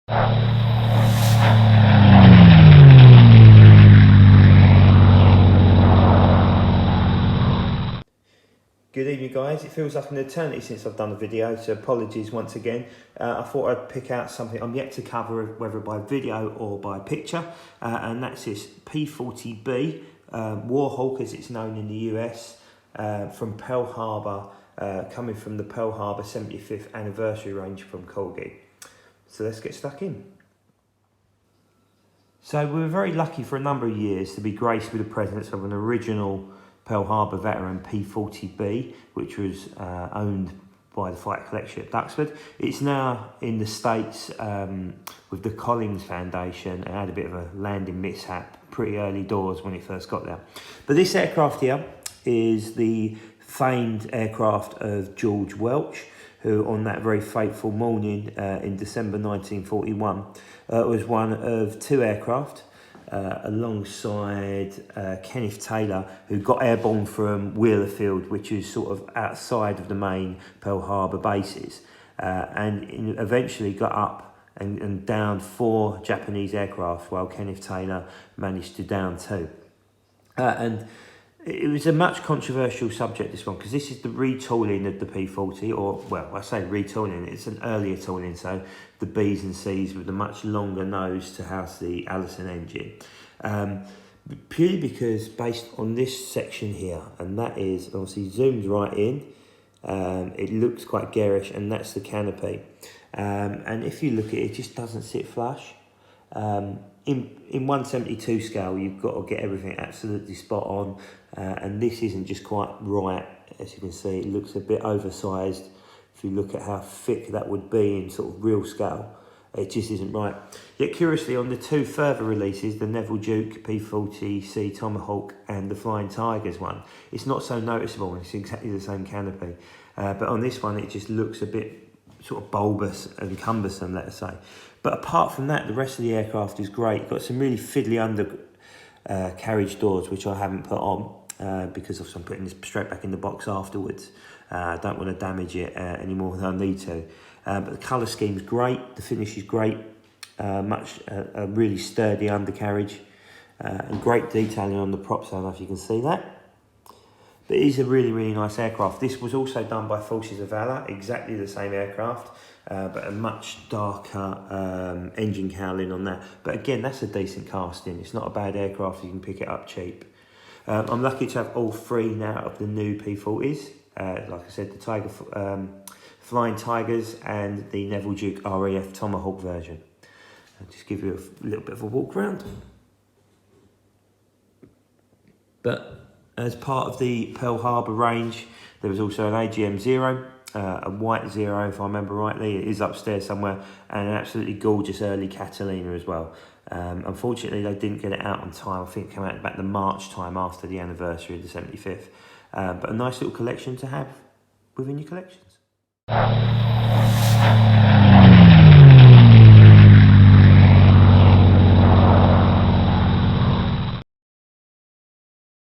Good evening guys, it feels like an eternity since I've done a video, so apologies once again. I thought I'd pick out something I'm yet to cover, whether by video or by picture, and that's this P40B Warhawk, as it's known in the US, from Pearl Harbor, coming from the Pearl Harbor 75th anniversary range from Corgi. So let's get stuck in. So we were very lucky for a number of years to be graced with the presence of an original Pearl Harbor veteran P40B, which was owned by the Fighter Collection at Duxford. It's now in the States with the Collins Foundation, and had a bit of a landing mishap pretty early doors when it first got there. But this aircraft here is the famed aircraft of George Welch, who on that very fateful morning in December 1941 was one of two aircraft alongside Kenneth Taylor, who got airborne from Refueled, which is sort of outside of the main Pearl Harbor bases, and eventually got up and downed 4 Japanese aircraft, while Kenneth Taylor managed to down 2. And it was a much controversial subject, this one, because this is the retooling of the P40, or, well, I say retooling, it's an earlier tooling, so the Bs and Cs with a much longer nose to house the Allison engine. Purely because, based on this section here, and that is obviously zoomed right in, it looks quite garish, and that's the canopy. And if you look at it, it just doesn't sit flush. In 1/72 scale, you've got to get everything absolutely spot on, and this isn't just quite right. As you can see, it looks a bit oversized. If you look at how thick that would be in sort of real scale, it just isn't right. Yet curiously, on the 2 further releases, the Neville Duke P40C Tomahawk and the Flying Tigers one, it's not so noticeable, and it's exactly the same canopy. But on this one, it just looks a bit sort of bulbous and cumbersome, let's say. But apart from that, the rest of the aircraft is great. Got some really fiddly under carriage doors, which I haven't put on because I'm putting this straight back in the box afterwards. I don't want to damage it any more than I need to. But the colour scheme is great, the finish is great, a really sturdy undercarriage, and great detailing on the props. I don't know if you can see that. But it is a really, really nice aircraft. This was also done by Forces of Valour, exactly the same aircraft, but a much darker engine cowling on that. But again, that's a decent casting. It's not a bad aircraft, you can pick it up cheap. I'm lucky to have all 3 now of the new P40s. Like I said, the Flying Tigers and the Neville Duke RAF Tomahawk version. I'll just give you a little bit of a walk around. But as part of the Pearl Harbor range, there was also an AGM 0, a white 0 if I remember rightly. It is upstairs somewhere, and an absolutely gorgeous early Catalina as well. Unfortunately, they didn't get it out on time. I think it came out about the March time after the anniversary of the 75th. But a nice little collection to have within your collections.